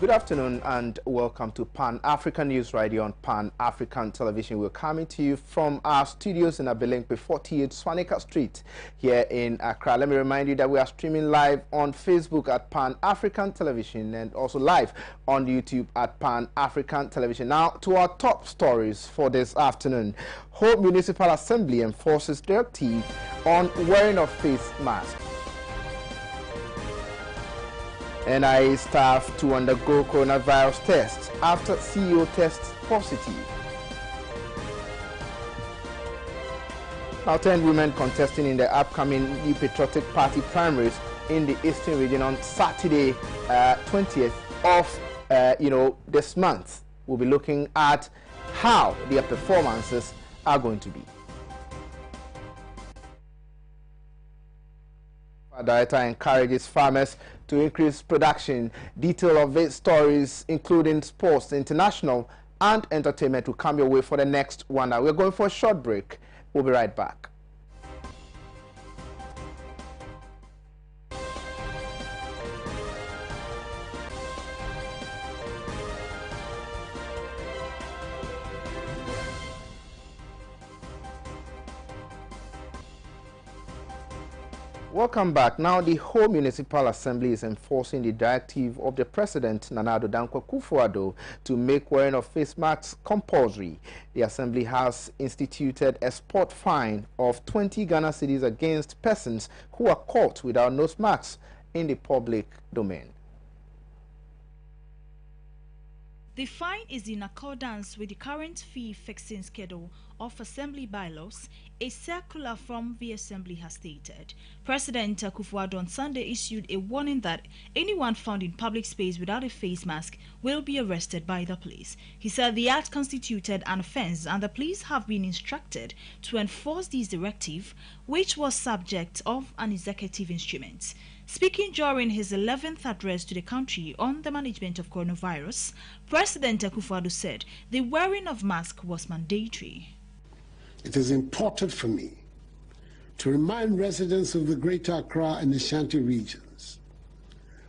Good afternoon and welcome to Pan-African News Radio on Pan-African Television. We're coming to you from our studios in Abilinkwe 48 Swanika Street here in Accra. Let me remind you that we are streaming live on Facebook at Pan-African Television and also live on YouTube at Pan-African Television. Now to our top stories for this afternoon. Home Municipal Assembly enforces directive on wearing of face masks. NIA staff to undergo coronavirus tests after CEO tests positive. Now 10 women contesting in the upcoming New Patriotic Party primaries in the Eastern region on Saturday 20th of this month. We'll be looking at how their performances are going to be. Director encourages farmers to increase production. Detail of its stories, including sports, international, and entertainment, will come your way for the next 1 hour. We're going for a short break. We'll be right back. Welcome back. Now, the Home Municipal Assembly is enforcing the directive of the President, Nana Addo Dankwa Akufo-Addo, to make wearing of face masks compulsory. The Assembly has instituted a spot fine of 20 Ghana cedis against persons who are caught without nose masks in the public domain. The fine is in accordance with the current fee-fixing schedule of Assembly bylaws, a circular from the Assembly has stated. President Akufo-Addo on Sunday issued a warning that anyone found in public space without a face mask will be arrested by the police. He said the act constituted an offence and the police have been instructed to enforce this directive, which was subject of an executive instrument. Speaking during his 11th address to the country on the management of coronavirus, President Akufo-Addo said the wearing of masks was mandatory. It is important for me to remind residents of the Greater Accra and Ashanti regions,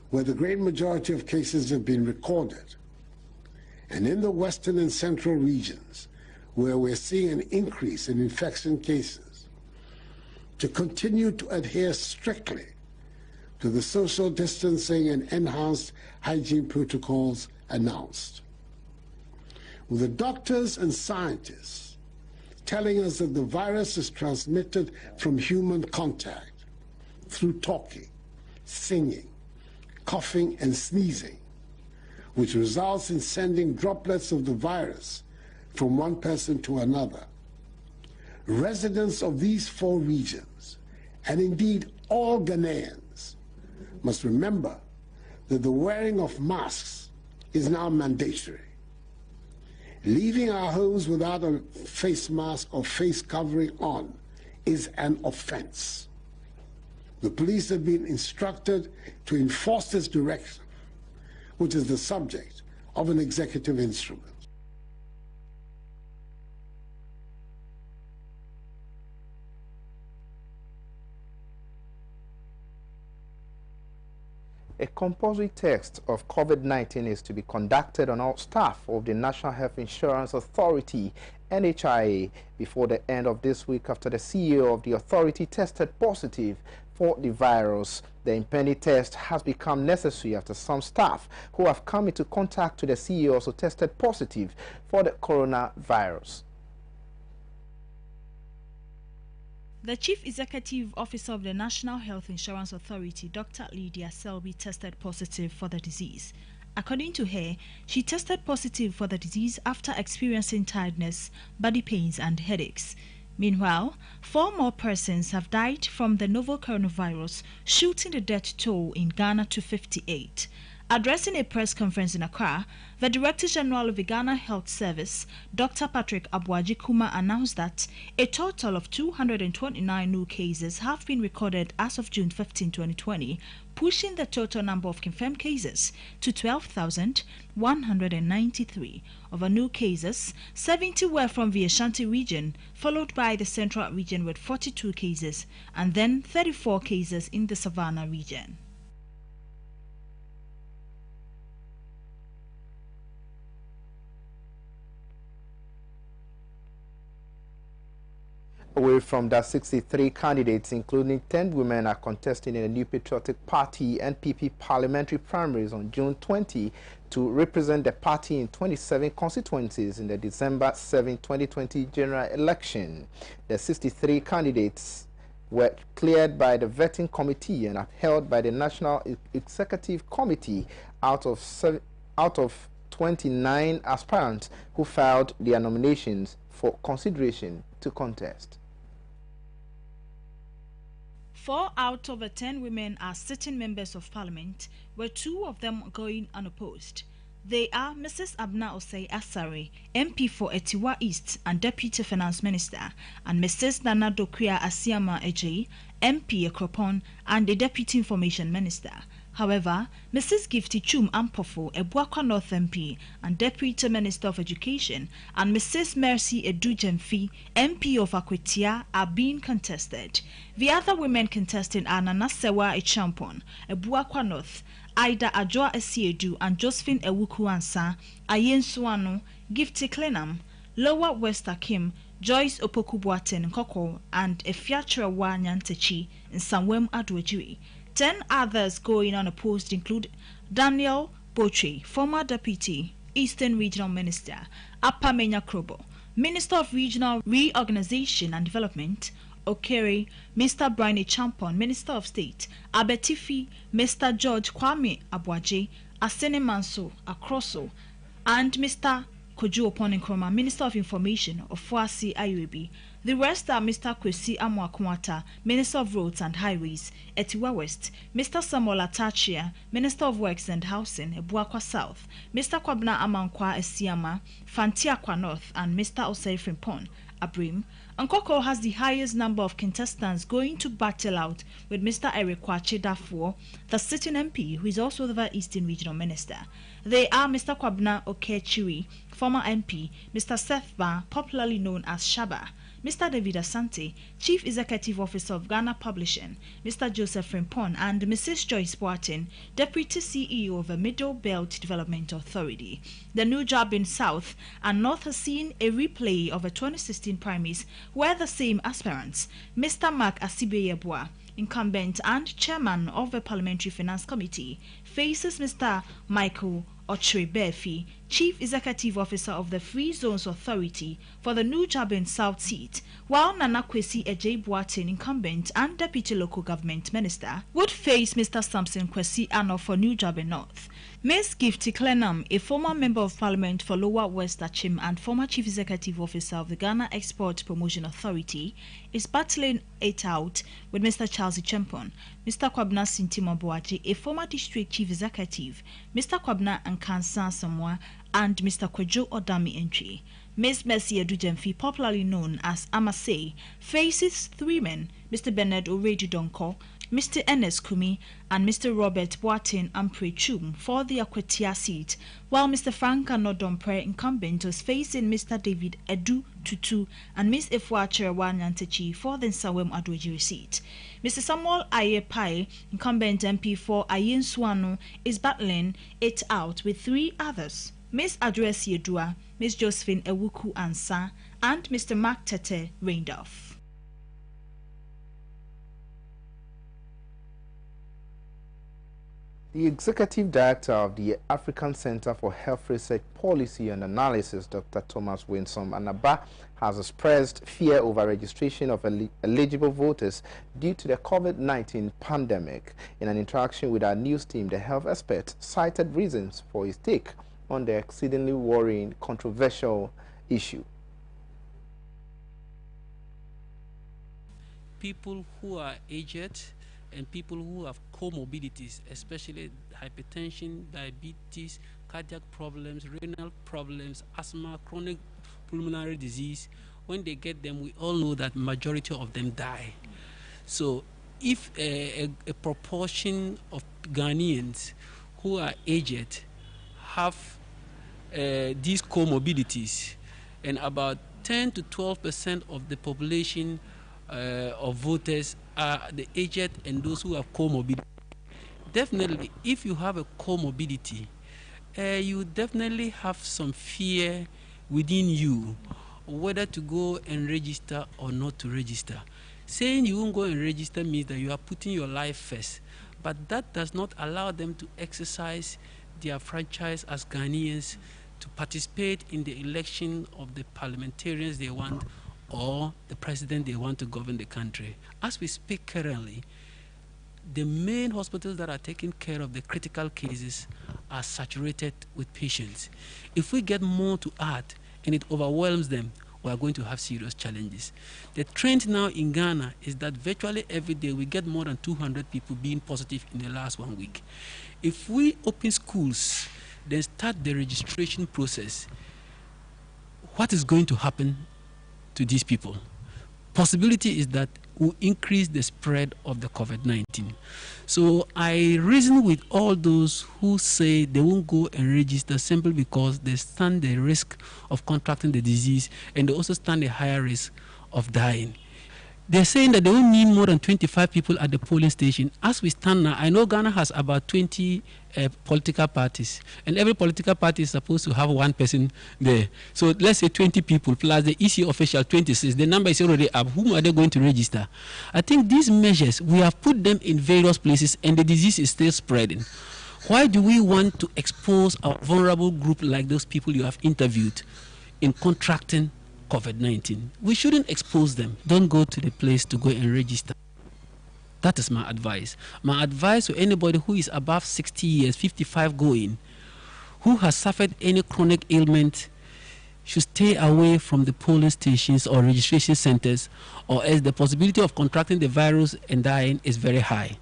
where the great majority of cases have been recorded, and in the Western and Central regions, where we're seeing an increase in infection cases, to continue to adhere strictly to the social distancing and enhanced hygiene protocols announced. With the doctors and scientists telling us that the virus is transmitted from human contact through talking, singing, coughing, and sneezing, which results in sending droplets of the virus from one person to another. Residents of these 4 regions, and indeed all Ghanaians, must remember that the wearing of masks is now mandatory. Leaving our homes without a face mask or face covering on is an offense. The police have been instructed to enforce this directive, which is the subject of an executive instrument. A compulsory test of COVID-19 is to be conducted on all staff of the National Health Insurance Authority, NHIA, before the end of this week after the CEO of the authority tested positive for the virus. The impending test has become necessary after some staff who have come into contact with the CEO also tested positive for the coronavirus. The Chief Executive Officer of the National Health Insurance Authority, Dr. Lydia Selby, tested positive for the disease. According to her, she tested positive for the disease after experiencing tiredness, body pains, and headaches. Meanwhile, 4 more persons have died from the novel coronavirus, shooting the death toll in Ghana to 58. Addressing a press conference in Accra, the Director General of the Ghana Health Service, Dr. Patrick Abuaji-Kuma, announced that a total of 229 new cases have been recorded as of June 15, 2020, pushing the total number of confirmed cases to 12,193. Of our new cases, 70 were from the Ashanti region, followed by the Central region with 42 cases, and then 34 cases in the Savannah region. Away from the 63 candidates, including 10 women, are contesting in the New Patriotic Party NPP parliamentary primaries on June 20 to represent the party in 27 constituencies in the December 7, 2020 general election. The 63 candidates were cleared by the vetting committee and upheld by the National Executive Committee out of 29 aspirants who filed their nominations for consideration to contest. 4 out of the 10 women are sitting members of parliament, with 2 of them going unopposed. They are Mrs. Abna Osei Asare, MP for Etiwa East and Deputy Finance Minister, and Mrs. Nana Dokuya Asiama Eji, MP Ekropon and the Deputy Information Minister. However, Mrs. Gifty Chum Ampofo, Ebuakwa North MP and Deputy Minister of Education, and Mrs. Mercy Edujemfi, MP of Akwetia, are being contested. The other women contesting are Nana Sewa Echampon, Ebuakwa North, Ida Ajoa Esiedu and Josephine Ewuku Ansa, Ayen Suano, Gifty Clenam, Lower West Akim, Joyce Opoku-Boateng Nkoko, and Efiachrewa Nyantechi in Samwem Adwejui. 10 others going unopposed include Daniel Boche, former Deputy Eastern Regional Minister, Appiah Krobo, Minister of Regional Reorganization and Development, Okere, Mr. Brian Champon, Minister of State, Abetifi, Mr. George Kwame Abuaje, Asene Manso Akroso, and Mr. Kojo Oponinkroma, Minister of Information of Fuasi Ayuebi. The rest are Mr. Kwesi Amwakwata, Minister of Roads and Highways, Etiwa West, Mr. Samuel Atachia, Minister of Works and Housing, Ebuakwa South, Mr. Kwabna Amankwa Esiama, Fantiakwa North, and Mr. Osei Frimpong, Abrim. Nkoko has the highest number of contestants going to battle out with Mr. Eric Kwache Dafuo, the sitting MP, who is also the Eastern Regional Minister. They are Mr. Kwabna Okechiri, former MP, Mr. Seth Ba, popularly known as Shaba, Mr. David Asante, Chief Executive Officer of Ghana Publishing, Mr. Joseph Frimpong, and Mrs. Joyce Boateng, Deputy CEO of the Middle Belt Development Authority. The new job in South and North has seen a replay of the 2016 primaries where the same aspirants, Mr. Mark Asibeyebua, incumbent and chairman of the Parliamentary Finance Committee, faces Mr. Michael Ochrebefi, Chief Executive Officer of the Free Zones Authority for the New Jabin South seat, while Nana Kwesi Ejei Boateng, incumbent and Deputy Local Government Minister, would face Mr. Samson Kwesi Ano for New Jabin North. Ms. Gifty Clenam, a former Member of Parliament for Lower West Achim and former Chief Executive Officer of the Ghana Export Promotion Authority, is battling it out with Mr. Charles Champon, Mr. Kwabna Sintima Boaji, a former District Chief Executive, Mr. Kwabna Ankansa Samoa, and Mr. Kwejo Odami Entry. Ms. Mercy Edujemfi, popularly known as Amase, faces 3 men, Mr. Bernard Oredu Donko, Mr. Ernest Kumi, and Mr. Robert Boateng Ampre Chum for the Akwetia seat, while Mr. Frank Anodompre, incumbent, was facing Mr. David Edu Tutu and Ms. Efuachrewa Nyantechi for the Nsawem Adwejiri seat. Mr. Samuel Ayepai, incumbent MP for Ayen Suano, is battling it out with 3 others, Ms. Adresi Edua, Ms. Josephine Ewuku Ansa, and Mr. Mark Tete Randolph. The Executive Director of the African Center for Health Research Policy and Analysis, Dr. Thomas Winsome Anaba, has expressed fear over registration of eligible voters due to the COVID-19 pandemic. In an interaction with our news team, the health expert cited reasons for his take on the exceedingly worrying, controversial issue. People who are aged and people who have comorbidities, especially hypertension, diabetes, cardiac problems, renal problems, asthma, chronic pulmonary disease, when they get them, we all know that majority of them die. So if a proportion of Ghanaians who are aged have these comorbidities, and about 10 to 12% of the population of voters are the aged and those who have comorbidity. Definitely, if you have a comorbidity, you definitely have some fear within you whether to go and register or not to register. Saying you won't go and register means that you are putting your life first, but that does not allow them to exercise their franchise as Ghanaians to participate in the election of the parliamentarians they want or the president they want to govern the country. As we speak currently, the main hospitals that are taking care of the critical cases are saturated with patients. If we get more to add and it overwhelms them, we are going to have serious challenges. The trend now in Ghana is that virtually every day we get more than 200 people being positive in the last 1 week. If we open schools, then start the registration process, what is going to happen to these people? Possibility is that will increase the spread of the COVID-19. So I reason with all those who say they won't go and register simply because they stand the risk of contracting the disease and they also stand a higher risk of dying. They're saying that they will need more than 25 people at the polling station. As we stand now, I know Ghana has about 20 political parties, and every political party is supposed to have one person there. So let's say 20 people plus the EC official 26. The number is already up. Whom are they going to register? I think these measures, we have put them in various places, and the disease is still spreading. Why do we want to expose a vulnerable group like those people you have interviewed in contracting COVID-19? We shouldn't expose them. Don't go to the place to go and register. That is my advice. My advice to anybody who is above 60 years, 55 going, who has suffered any chronic ailment, should stay away from the polling stations or registration centers, or else the possibility of contracting the virus and dying is very high.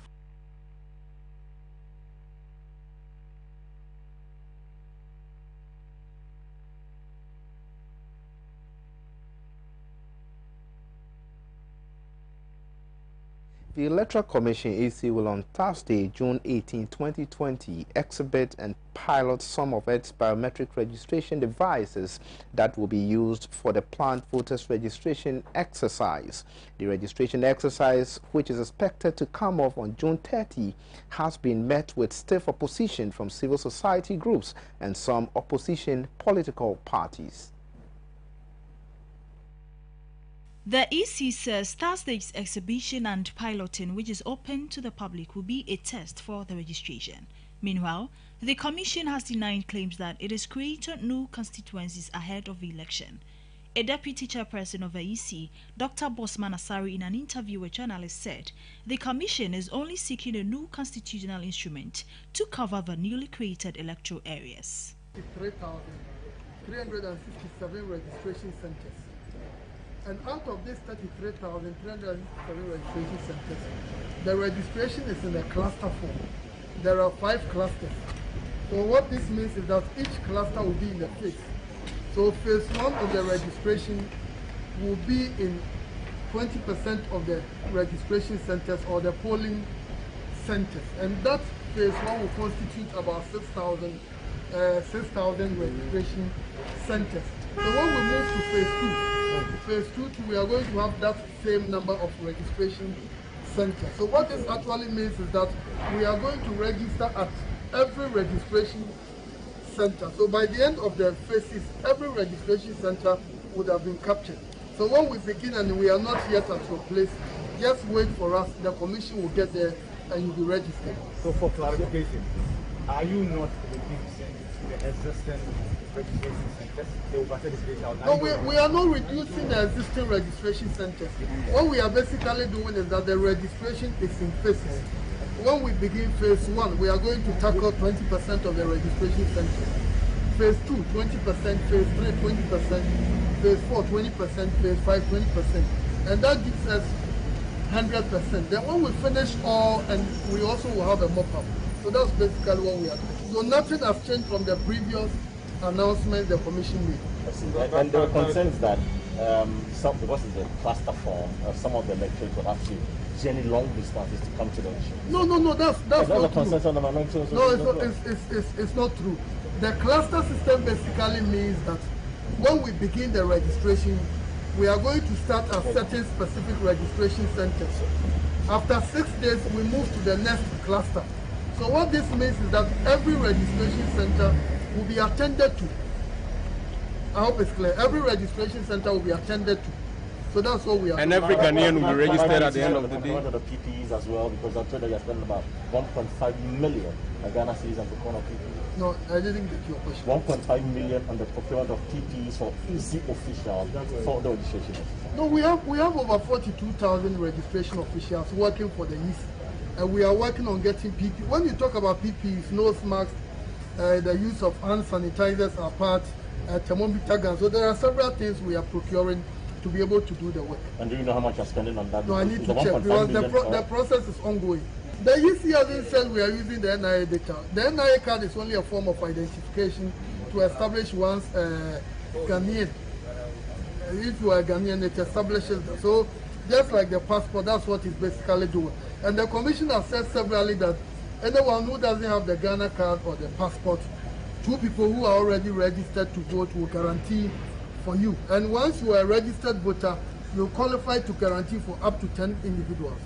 The Electoral Commission EC will on Thursday, June 18, 2020, exhibit and pilot some of its biometric registration devices that will be used for the planned voters registration exercise. The registration exercise, which is expected to come off on June 30, has been met with stiff opposition from civil society groups and some opposition political parties. The EC says Thursday's exhibition and piloting, which is open to the public, will be a test for the registration. Meanwhile, the Commission has denied claims that it has created new constituencies ahead of the election. A deputy chairperson of the EC, Dr. Bosman Asari, in an interview with journalists said the Commission is only seeking a new constitutional instrument to cover the newly created electoral areas. 33,367 registration centers. And out of these 33,367 registration centers, the registration is in a cluster form. There are 5 clusters. So what this means is that each cluster will be in a phase. So phase 1 of the registration will be in 20% of the registration centers or the polling centers. And that phase 1 will constitute about 6,000 registration centers. So when we move to phase 2, we are going to have that same number of registration centers. So what this actually means is that we are going to register at every registration center. So by the end of the phases, every registration center would have been captured. So when we begin and we are not yet at your place, just wait for us. The commission will get there and you'll be registered. So for clarification, are you not reducing the existing registration centers? No, we are not reducing the existing registration centers. What we are basically doing is that the registration is in phases. When we begin phase 1, we are going to tackle 20% of the registration centers. Phase 2, 20%, phase 3, 20%, phase 4, 20%, phase 5, 20%. And that gives us 100%. Then when we finish all, and we also will have a mop-up. So that's basically what we are doing. So nothing has changed from the previous announcement the commission made. And there were concerns that because it's a cluster form, some of the electorate will have to journey long distances to come to the election. No, that's not true. It's not true. The cluster system basically means that when we begin the registration, we are going to start at certain specific registration centers. After 6 days, we move to the next cluster. So what this means is that every registration center will be attended to I hope it's clear. Every registration center will be attended to. So that's what we are and doing. every Ghanaian will be registered at the end of the day. The PPEs as well, because I'm told that you're spending about 1.5 million Ghana cedis on procurement of PPEs. No, I didn't get your question. 1.5 million on the procurement of PPEs for easy officials for the registration. No, we have over 42,000 registration officials working for the EC, and we are working on getting PPE. When you talk about PPEs, nose masks, the use of hand sanitizers are part, thermometer guns. So there are several things we are procuring to be able to do the work. And do you know how much you're spending on that? No, I need to check because the process is ongoing. The EC hasn't said we are using the NIA data. The NIA card is only a form of identification to establish one's Ghanaian. If you are Ghanaian, it establishes that. So just like the passport, that's what it's basically doing. And the Commission has said severally that anyone who doesn't have the Ghana card or the passport, 2 people who are already registered to vote will guarantee for you. And once you are a registered voter, you're qualified to guarantee for up to 10 individuals.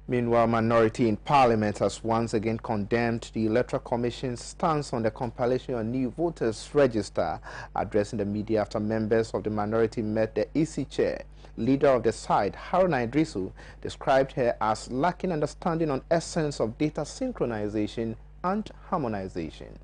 Meanwhile, minority in Parliament has once again condemned the Electoral Commission's stance on the compilation of new voters' register. Addressing the media after members of the minority met the EC chair, leader of the side, Haruna Idrisu, described her as lacking understanding on essence of data synchronization and harmonization.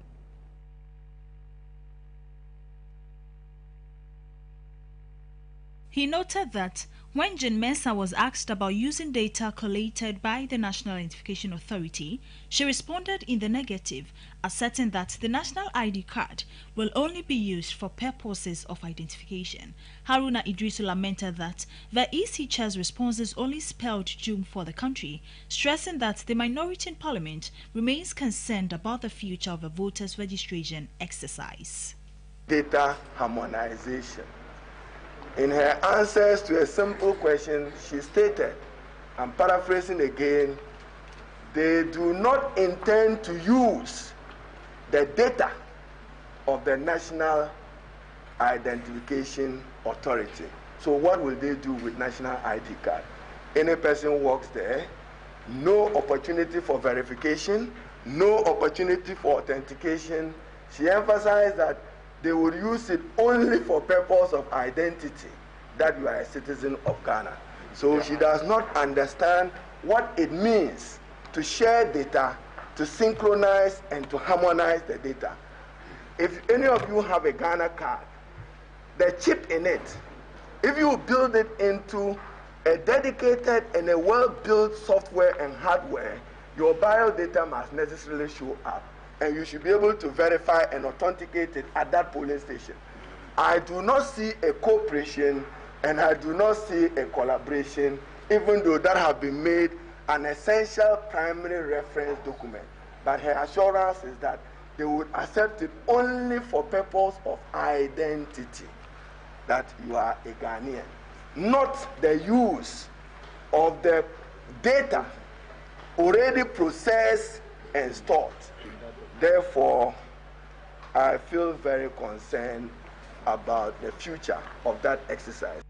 He noted that when Jane Mensah was asked about using data collated by the National Identification Authority, she responded in the negative, asserting that the national ID card will only be used for purposes of identification. Haruna Idrisu lamented that the EC chair's responses only spelled doom for the country, stressing that the minority in Parliament remains concerned about the future of the voters' registration exercise. Data harmonization. In her answers to a simple question, she stated, I'm paraphrasing again, they do not intend to use the data of the National Identification Authority. So what will they do with National ID card? Any person walks there, no opportunity for verification, no opportunity for authentication. She emphasized that they would use it only for purpose of identity, that you are a citizen of Ghana. So she does not understand what it means to share data, to synchronize and to harmonize the data. If any of you have a Ghana card, the chip in it, if you build it into a dedicated and a well-built software and hardware, your biodata must necessarily show up. And you should be able to verify and authenticate it at that polling station. I do not see a cooperation and I do not see a collaboration, even though that have been made an essential primary reference document. But her assurance is that they would accept it only for purpose of identity, that you are a Ghanaian, not the use of the data already processed and stored. Therefore, I feel very concerned about the future of that exercise.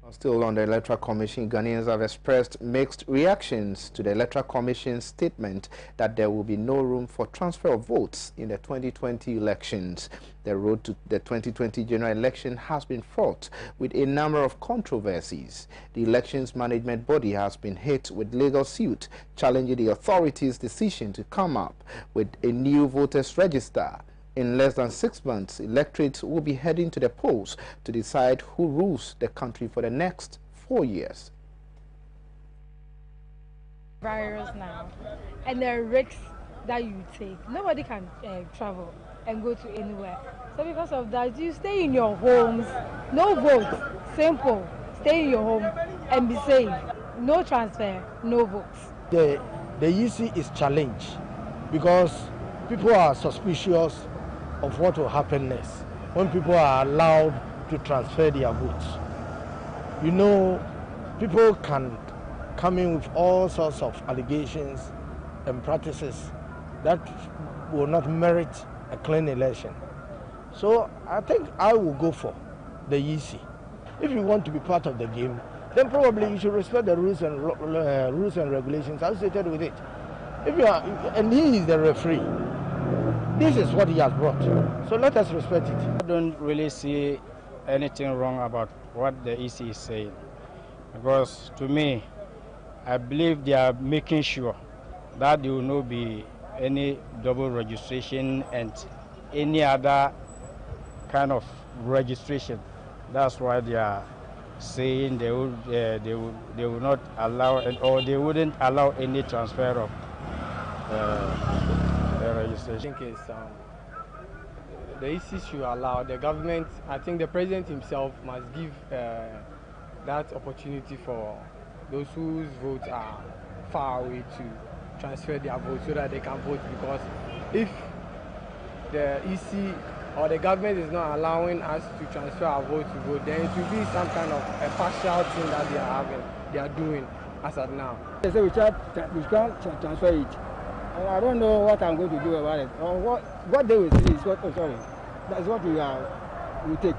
Still on the Electoral Commission, Ghanaians have expressed mixed reactions to the Electoral Commission's statement that there will be no room for transfer of votes in the 2020 elections. The road to the 2020 general election has been fraught with a number of controversies. The elections management body has been hit with legal suit challenging the authorities' decision to come up with a new voters register. In less than 6 months, electorates will be heading to the polls to decide who rules the country for the next 4 years. Virus now, and the risks that you take. Nobody can travel and go to anywhere. So because of that, you stay in your homes. No votes. Simple. Stay in your home and be safe. No transfer, no votes. The EC is challenged because people are suspicious of what will happen next when people are allowed to transfer their votes. You know, people can come in with all sorts of allegations and practices that will not merit a clean election. So I think I will go for the EC. If you want to be part of the game, then probably you should respect the rules and regulations associated with it. If you are, and he is the referee, this is what he has brought. So let us respect it. I don't really see anything wrong about what the EC is saying, because to me, I believe they are making sure that there will not be any double registration and any other kind of registration. That's why they are saying they will not allow, or they wouldn't allow any transfer of the registration. I think the EC should allow the government. I think the president himself must give that opportunity for those whose votes are far away to transfer their votes so that they can vote, because if the EC or the government is not allowing us to transfer our vote to vote, then it will be some kind of a partial thing that they are doing as of now. They say we can't transfer it. I don't know what I'm going to do about it. Or what they will say is what, that's what we take.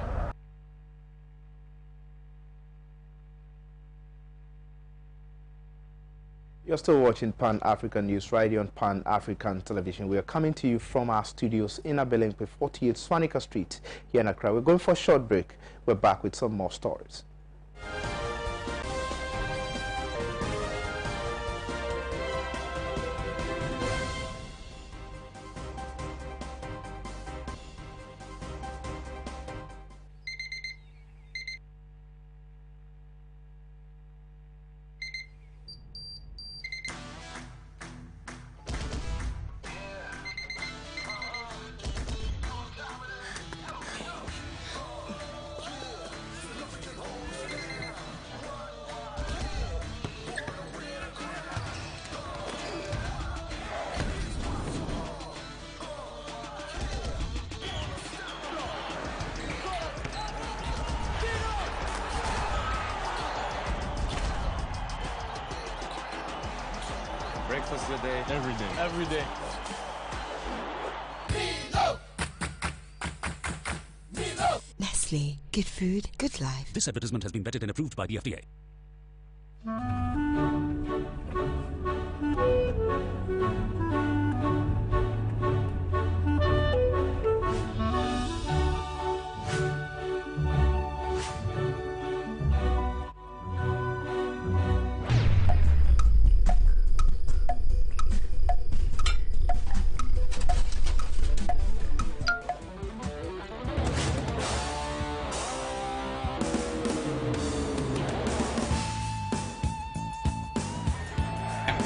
You're still watching Pan-African News Radio on Pan-African Television. We are coming to you from our studios in Abelemkpe, 48 Swanika Street here in Accra. We're going for a short break. We're back with some more stories. Breakfast a day. Every day. Every day. Nestle. Good food, good life. This advertisement has been vetted and approved by the FDA.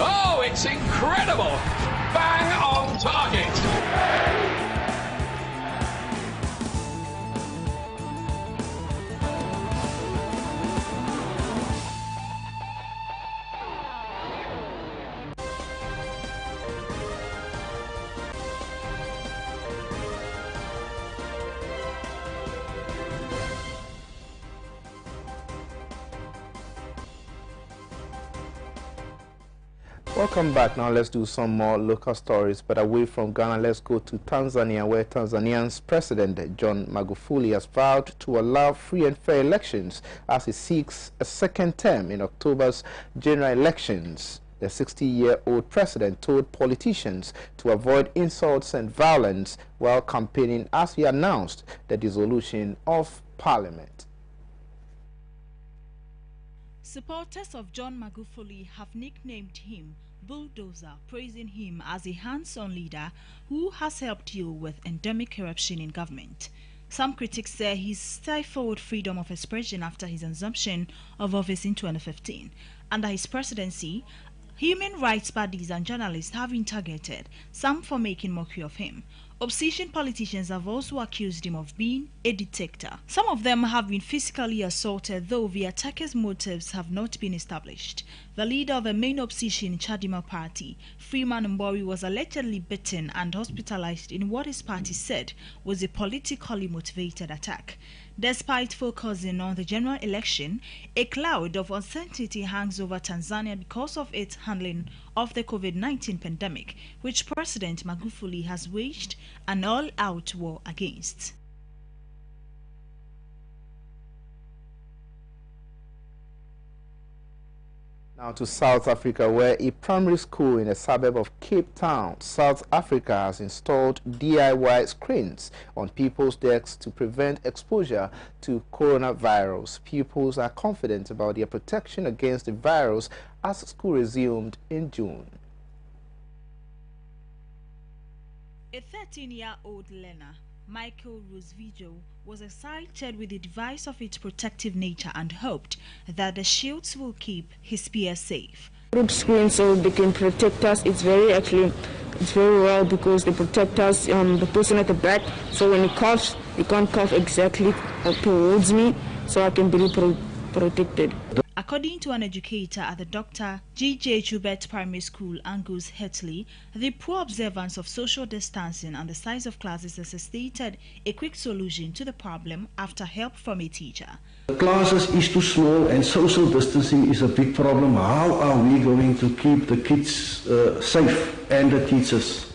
Oh, it's incredible! Bang on target! Welcome back. Now let's do some more local stories, but away from Ghana, let's go to Tanzania, where Tanzania's President John Magufuli has vowed to allow free and fair elections as he seeks a second term in October's general elections. The 60-year-old president told politicians to avoid insults and violence while campaigning as he announced the dissolution of parliament. Supporters of John Magufuli have nicknamed him Bulldozer, praising him as a hands-on leader who has helped deal with endemic corruption in government. Some critics say he stifled freedom of expression after his assumption of office in 2015. Under his presidency, human rights bodies and journalists have been targeted, some for making mockery of him. Opposition politicians have also accused him of being a dictator. Some of them have been physically assaulted, though the attackers' motives have not been established. The leader of the main opposition Chadema party, Freeman Mbori, was allegedly beaten and hospitalized in what his party said was a politically motivated attack. Despite focusing on the general election, a cloud of uncertainty hangs over Tanzania because of its handling of the COVID-19 pandemic, which President Magufuli has waged an all-out war against. Now to South Africa, where a primary school in a suburb of Cape Town, South Africa, has installed DIY screens on people's desks to prevent exposure to coronavirus. Pupils are confident about their protection against the virus as school resumed in June. A 13-year-old learner, Michael Rosvijo, was excited with the device of its protective nature and hoped that the shields will keep his peers safe. Group screen so they can protect us. It's very well because they protect us the person at the back, so when he coughs he can't cough exactly towards me, so I can be protected. According to an educator at the Dr. G.J. Joubert Primary School, Angus Hetley, the poor observance of social distancing and the size of classes necessitated a quick solution to the problem after help from a teacher. The classes is too small and social distancing is a big problem. How are we going to keep the kids safe and the teachers?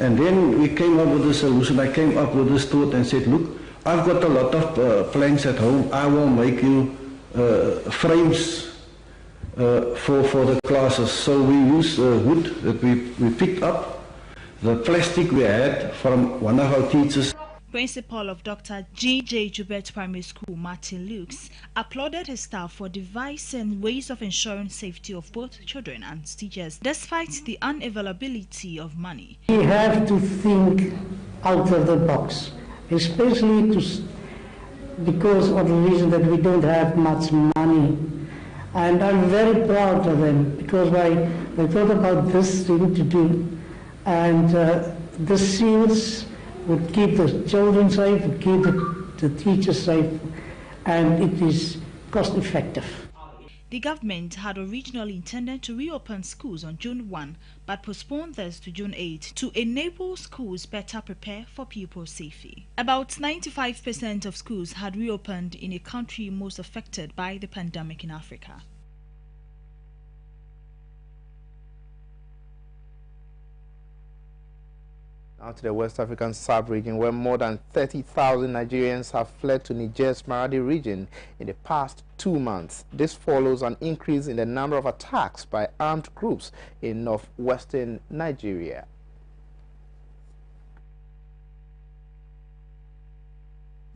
And then we came up with a solution. I came up with this thought and said, look, I've got a lot of planks at home. I will make you frames for the classes. So we use wood that we picked up, the plastic we had from one of our teachers. Principal of Dr. G.J. Joubert Primary School, Martin Lukes, applauded his staff for devising ways of ensuring safety of both children and teachers, despite the unavailability of money. We have to think out of the box, especially because of the reason that we don't have much money. And I'm very proud of them because I thought about this thing to do. And the seals would keep the children safe, would keep the teachers safe, and it is cost effective. The government had originally intended to reopen schools on June 1, but postponed this to June 8 to enable schools better prepare for pupil safety. About 95% of schools had reopened in a country most affected by the pandemic in Africa. Now to the West African sub-region, where more than 30,000 Nigerians have fled to Niger's Maradi region in the past 2 months. This follows an increase in the number of attacks by armed groups in northwestern Nigeria.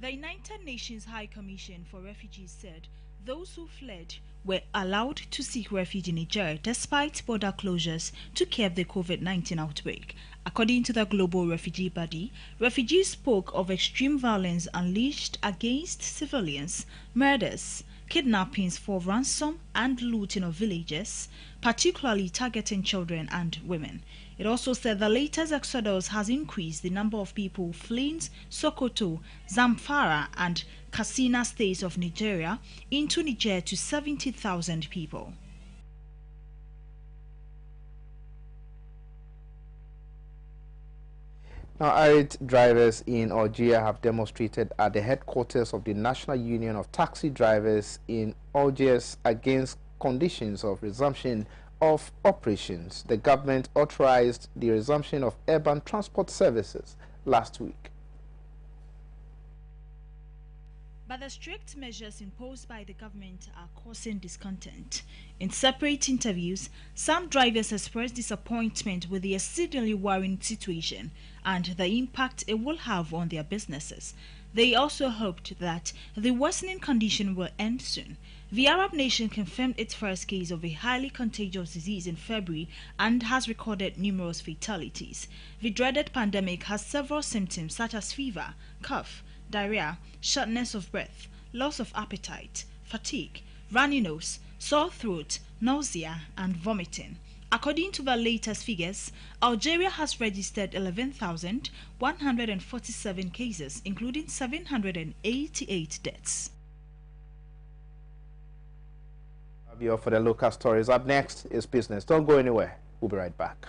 The United Nations High Commission for Refugees said those who fled were allowed to seek refuge in Niger despite border closures to curb the COVID-19 outbreak. According to the global refugee body, refugees spoke of extreme violence unleashed against civilians, murders, kidnappings for ransom and looting of villages, particularly targeting children and women. It also said the latest exodus has increased the number of people fleeing Sokoto, Zamfara and Katsina states of Nigeria into Niger to 70,000 people. Now, arid drivers in Algeria have demonstrated at the headquarters of the National Union of Taxi Drivers in Algiers against conditions of resumption of operations. The government authorized the resumption of urban transport services last week. But the strict measures imposed by the government are causing discontent. In separate interviews, some drivers expressed disappointment with the exceedingly worrying situation and the impact it will have on their businesses. They also hoped that the worsening condition will end soon. The Arab nation confirmed its first case of a highly contagious disease in February and has recorded numerous fatalities. The dreaded pandemic has several symptoms such as fever, cough, diarrhea, shortness of breath, loss of appetite, fatigue, runny nose, sore throat, nausea, and vomiting. According to the latest figures, Algeria has registered 11,147 cases, including 788 deaths. For the local stories. Up next is business. Don't go anywhere. We'll be right back.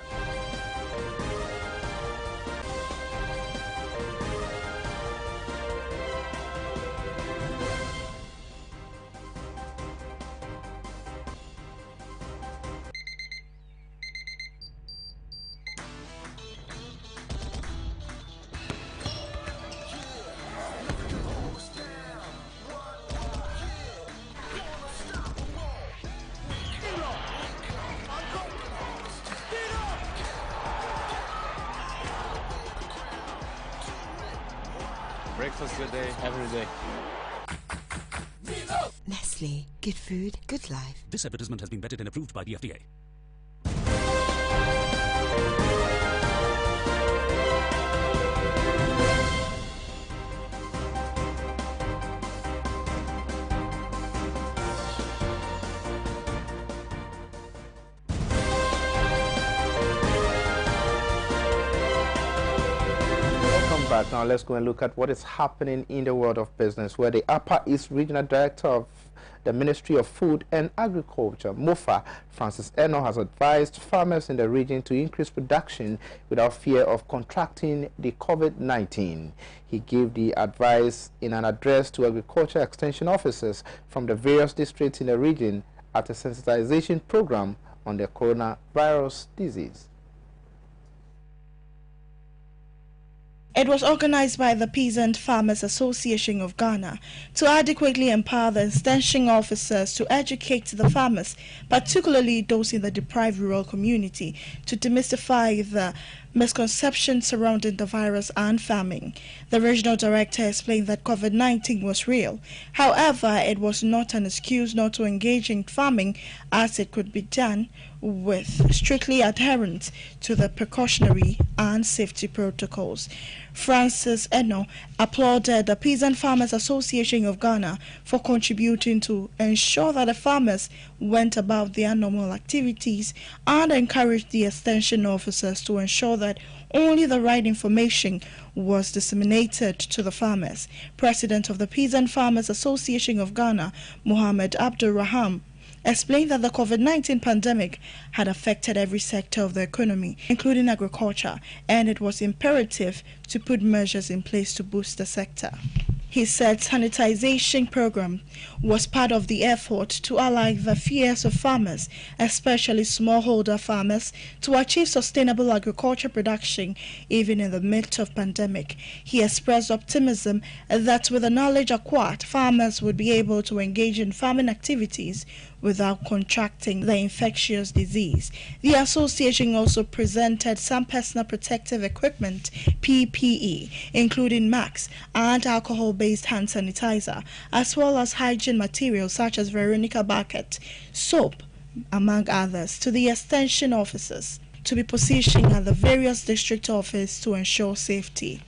Breakfast of the day, every day. Nestle. Good food, good life. This advertisement has been vetted and approved by the FDA. Back now, let's go and look at what is happening in the world of business, where the Appiah East Regional Director of the Ministry of Food and Agriculture, MOFA, Francis Eno, has advised farmers in the region to increase production without fear of contracting the COVID-19. He gave the advice in an address to agriculture extension officers from the various districts in the region at a sensitization program on the coronavirus disease. It was organized by the Peasant Farmers Association of Ghana to adequately empower the extension officers to educate the farmers, particularly those in the deprived rural community, to demystify the misconceptions surrounding the virus and farming. The regional director explained that COVID-19 was real. However, it was not an excuse not to engage in farming, as it could be done with strictly adherence to the precautionary and safety protocols. Francis Eno applauded the Peasant Farmers Association of Ghana for contributing to ensure that the farmers went about their normal activities and encouraged the extension officers to ensure that only the right information was disseminated to the farmers. President of the Peasant Farmers Association of Ghana, Mohammed Abdul Raham, explained that the COVID-19 pandemic had affected every sector of the economy, including agriculture, and it was imperative to put measures in place to boost the sector. He said sanitization program was part of the effort to allay the fears of farmers, especially smallholder farmers, to achieve sustainable agriculture production even in the midst of pandemic. He expressed optimism that with the knowledge acquired, farmers would be able to engage in farming activities without contracting the infectious disease. The association also presented some personal protective equipment, PPE, including masks and alcohol-based hand sanitizer, as well as hygiene materials such as Veronica bucket, soap, among others, to the extension officers to be positioned at the various district offices to ensure safety.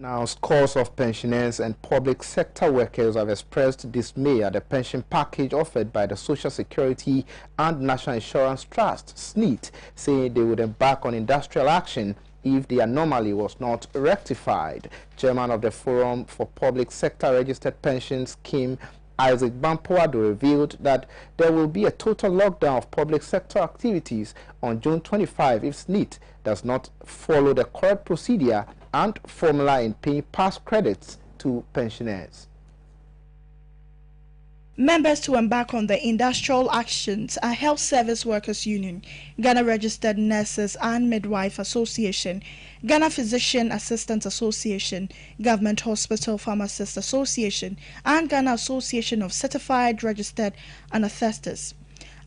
Now, scores of pensioners and public sector workers have expressed dismay at the pension package offered by the Social Security and National Insurance Trust, SNIT, saying they would embark on industrial action if the anomaly was not rectified. Chairman of the Forum for Public Sector Registered Pension Scheme, Isaac Bampoado, revealed that there will be a total lockdown of public sector activities on June 25 if SNIT does not follow the correct procedure and formula in paying past credits to pensioners. Members to embark on the industrial actions are Health Service Workers Union, Ghana Registered Nurses and Midwife Association, Ghana Physician Assistant Association, Government Hospital Pharmacist Association, and Ghana Association of Certified Registered Anesthetists.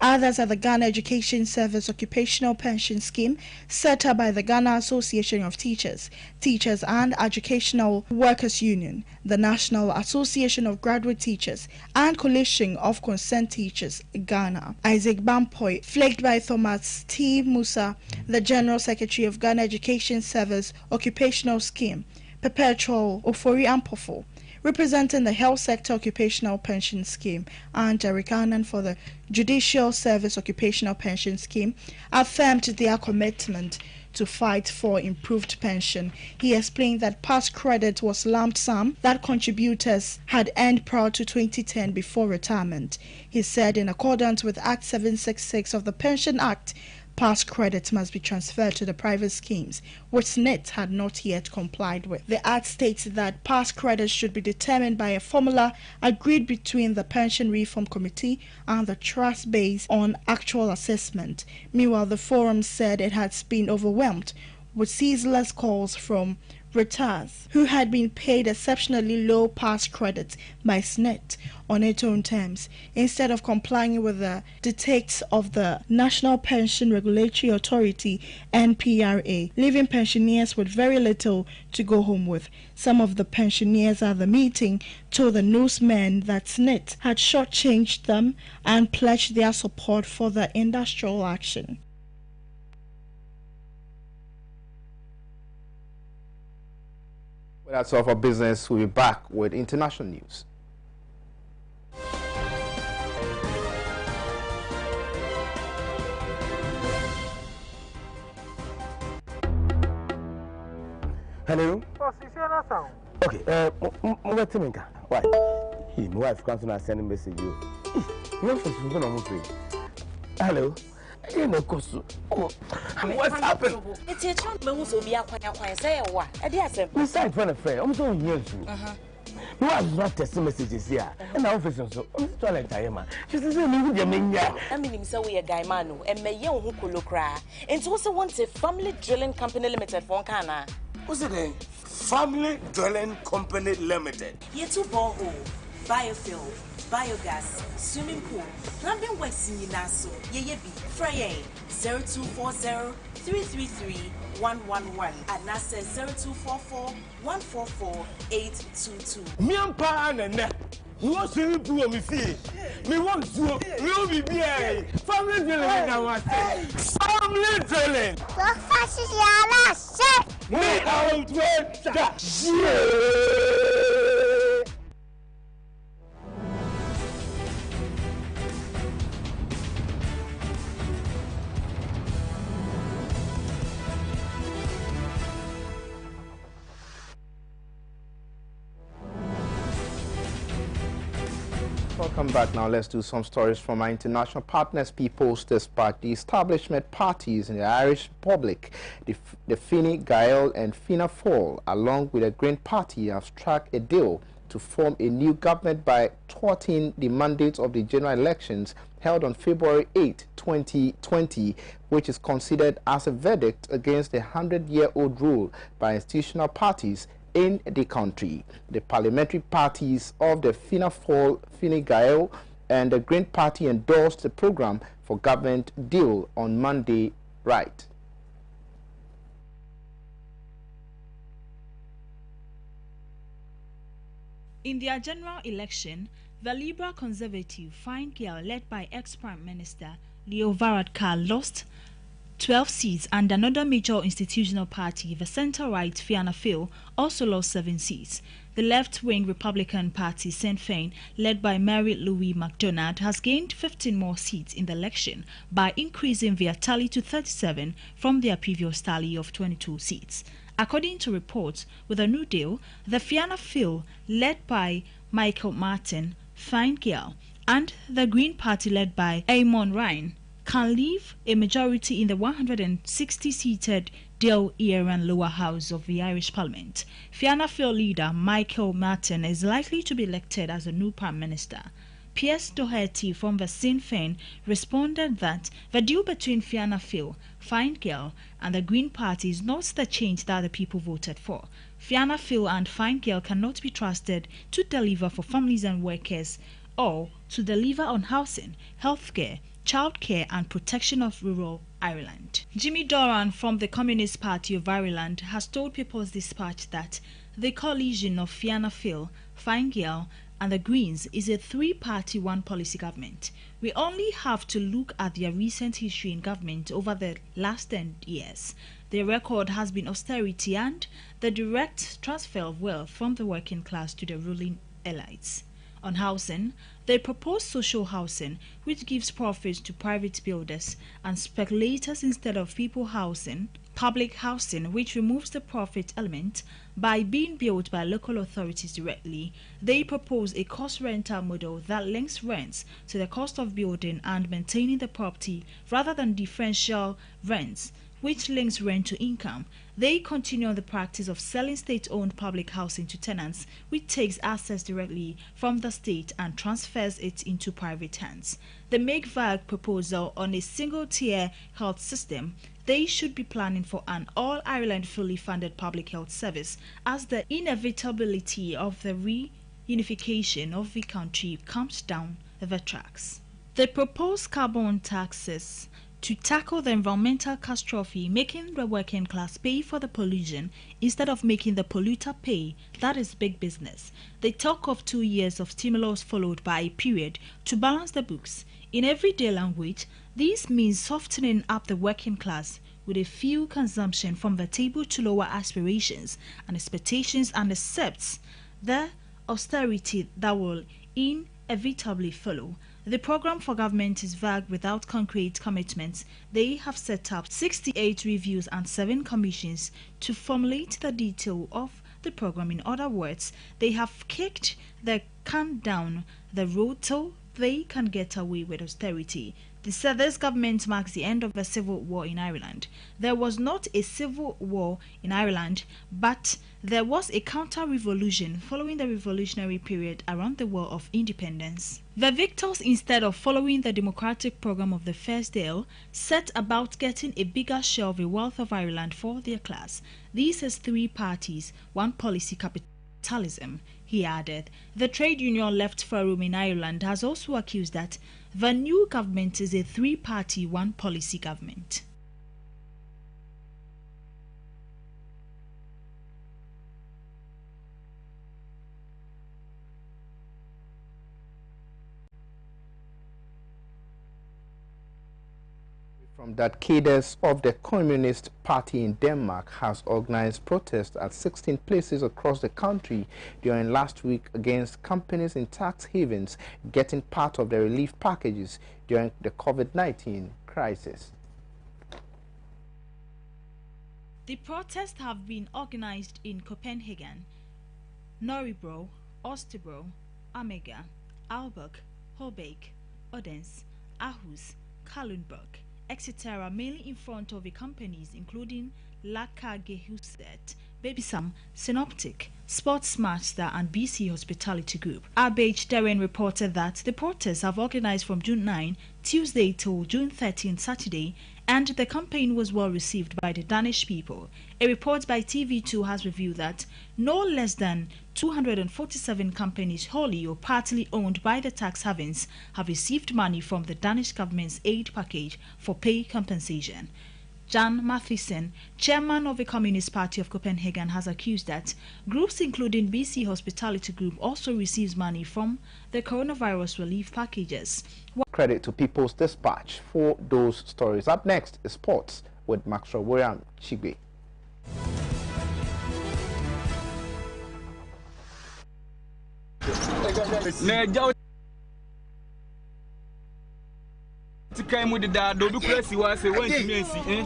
Others are the Ghana Education Service Occupational Pension Scheme, set up by the Ghana Association of Teachers, Teachers and Educational Workers Union, the National Association of Graduate Teachers, and Coalition of Concerned Teachers, Ghana. Isaac Bampoy, flagged by Thomas T. Musa, the General Secretary of Ghana Education Service Occupational Scheme, Perpetual Ofori Ampofo, representing the Health Sector Occupational Pension Scheme, and Derek Annan for the Judicial Service Occupational Pension Scheme, affirmed their commitment to fight for improved pension. He explained that past credit was lump sum that contributors had earned prior to 2010 before retirement. He said in accordance with Act 766 of the Pension Act, past credits must be transferred to the private schemes, which SNIT had not yet complied with. The Act states that past credits should be determined by a formula agreed between the Pension Reform Committee and the Trust based on actual assessment. Meanwhile, the forum said it has been overwhelmed with ceaseless calls from Retas, who had been paid exceptionally low past credit by SNET on its own terms, instead of complying with the dictates of the National Pension Regulatory Authority (NPRA), leaving pensioners with very little to go home with. Some of the pensioners at the meeting told the newsmen that SNET had shortchanged them and pledged their support for the industrial action. That's all for business. We'll be back with international news. Hello? Okay, why? My wife comes and send a message you. Hello? What's happened? It's a chance to be a quiet say what? We signed for a fair. I'm so young. My wife is not testing messages here. And our office also. I'm still like Diana. She says, I mean, so we a guy man and may young who could look cry. And also wants a family drilling company limited for Kana. What's the name? Family Drilling Company Limited. Ye two borehole, biofuel, biogas, swimming pool, plumbing works in Naso, ye be Frey 0240 333 111 and NASA 0244 144 822. Me and Pa and no swimming pool me see. Me want to no be there. Family drilling now. Family drilling. What fast is your last set? Me out that. Welcome back. Now let's do some stories from our international partners. People's Dispatch. The establishment parties in the Irish Republic, the Fine Gael and Fianna Fáil, along with the Green Party, have struck a deal to form a new government by thwarting the mandate of the general elections held on February 8, 2020, which is considered as a verdict against the 100-year-old rule by institutional parties in the country. The parliamentary parties of the Fianna Fáil, Fine Gael and the Green Party endorsed the program for government deal on Monday, right? In their general election, the Liberal Conservative Fine Gael, led by ex-Prime Minister Leo Varadkar, lost 12 seats, and another major institutional party, the centre-right Fianna Fáil, also lost 7 seats. The left-wing Republican Party, Sinn Féin, led by Mary Louise MacDonald, has gained 15 more seats in the election by increasing their tally to 37 from their previous tally of 22 seats. According to reports, with a new deal, the Fianna Fáil, led by Michael Martin, Fine Gael, and the Green Party, led by Eamon Ryan, can leave a majority in the 160-seated Dáil Éireann lower house of the Irish Parliament. Fianna Fáil leader Michael Martin is likely to be elected as the new Prime Minister. Piers Doherty from the Sinn Féin responded that the deal between Fianna Fáil, Fine Gael and the Green Party is not the change that the people voted for. Fianna Fáil and Fine Gael cannot be trusted to deliver for families and workers or to deliver on housing, healthcare, childcare and protection of rural Ireland. Jimmy Doran from the Communist Party of Ireland has told People's Dispatch that the coalition of Fianna Fáil, Fine Gael and the Greens is a three-party, one-policy government. We only have to look at their recent history in government over the last 10 years. Their record has been austerity and the direct transfer of wealth from the working class to the ruling elites. On housing, they propose social housing, which gives profits to private builders and speculators instead of people housing. Public housing, which removes the profit element by being built by local authorities directly. They propose a cost rental model that links rents to the cost of building and maintaining the property rather than differential rents, which links rent to income. They continue the practice of selling state-owned public housing to tenants, which takes assets directly from the state and transfers it into private hands. They make vague proposal on a single-tier health system. They should be planning for an all-Ireland fully funded public health service, as the inevitability of the reunification of the country comes down the tracks. They propose carbon taxes to tackle the environmental catastrophe, making the working class pay for the pollution instead of making the polluter pay. That is big business. They talk of 2 years of stimulus followed by a period to balance the books. In everyday language, this means softening up the working class with a few consumption from the table to lower aspirations and expectations and accepts the austerity that will inevitably follow. The program for government is vague without concrete commitments. They have set up 68 reviews and 7 commissions to formulate the detail of the program. In other words, they have kicked the can down the road till they can get away with austerity. They said this government marks the end of a civil war in Ireland. There was not a civil war in Ireland, but there was a counter-revolution following the revolutionary period around the War of Independence. The victors, instead of following the democratic program of the First Deal, set about getting a bigger share of the wealth of Ireland for their class. This is 3 parties, 1 policy capitalism. He added, the trade union left forum in Ireland has also accused that the new government is a 3-party, 1 policy government. From that, cadres of the Communist Party in Denmark has organized protests at 16 places across the country during last week against companies in tax havens getting part of the relief packages during the COVID-19 crisis. The protests have been organized in Copenhagen, Nørrebro, Østerbro, Amager, Aalborg, Holbæk, Odense, Aarhus, Kalundborg, etc., mainly in front of the companies including Lakagehuset, Babysam, Synoptic, Sportsmaster and BC Hospitality Group. Abage Darren reported that the protests have organized from June 9, Tuesday till June 13, Saturday, and the campaign was well received by the Danish people. A report by TV2 has revealed that no less than 247 companies wholly or partly owned by the tax havens have received money from the Danish government's aid package for pay compensation. Jan Mathisen, chairman of the Communist Party of Copenhagen, has accused that groups including BC Hospitality Group also receives money from the coronavirus relief packages. Credit to People's Dispatch for those stories. Up next is sports with Maxwell Woyram Tsigbe. Time with the dad, do crazy was a one to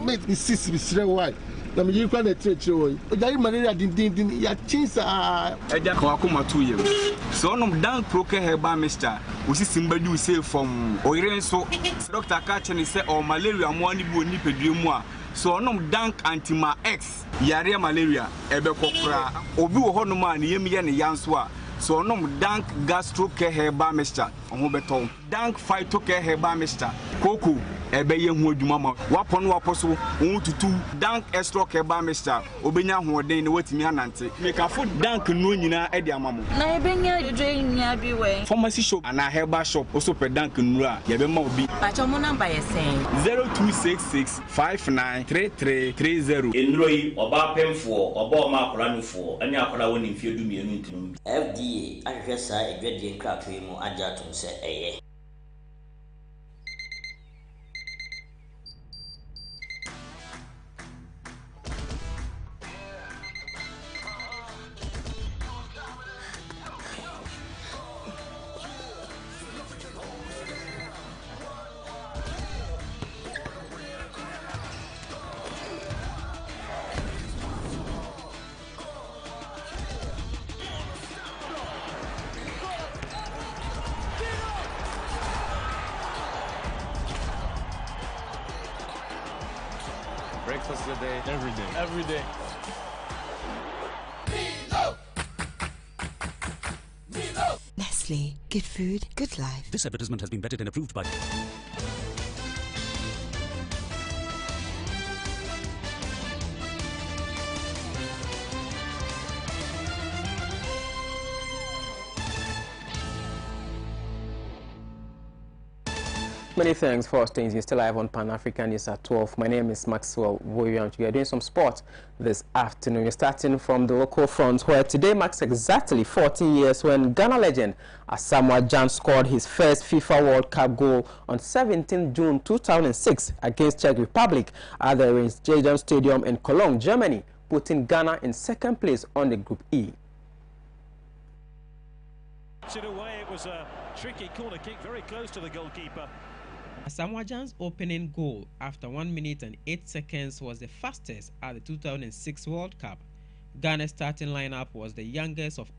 make me see Mr. White. I'm you can treat you. But malaria didn't ya chins a Jakuma 2 years. So no down proker her by Mr. We see somebody say from Oirenso, Dr. Katchen say or malaria money bu ni pedrimwa. So no dank anti-ma X yare malaria ebe kokra obi wo hono ma ne yemi ye ne yanswa. So no dank gastro care hair bar mister on beton dank phyto care hair bar mister Coco ebe ye hu adwuma ma wapon waposo tutu dank extra care bar mister obenya hoden ne watimi anante make afo dank no nyina e de amamo na ebenya dwe nya bi we pharmacy shop and a herbal shop also per dank nura ye be ma obi pacho mo number ye sen 0266593330 enroi oba pemfo oba o ma akora nufo ani akora woni mfie du mienu ntinum FDA ahwehwe saa edwadie nkratwe mu agya atom se eye breakfast of the day. Every day. Every day. Nestle. Good food, good life. This advertisement has been vetted and approved by... Many thanks for staying here. Still live on Pan-African News at 12. My name is Maxwell Woyram Tsigbe. We are doing some sport this afternoon. We're starting from the local front, where today marks exactly 14 years when Ghana legend Asamoah Gyan scored his first FIFA World Cup goal on 17 June 2006 against Czech Republic at the Stadium Stadium in Cologne, Germany, putting Ghana in second place on the Group E. In a way, it was a tricky corner kick, very close to the goalkeeper. Asamoah Gyan's opening goal after 1 minute and 8 seconds was the fastest at the 2006 World Cup. Ghana's starting lineup was the youngest of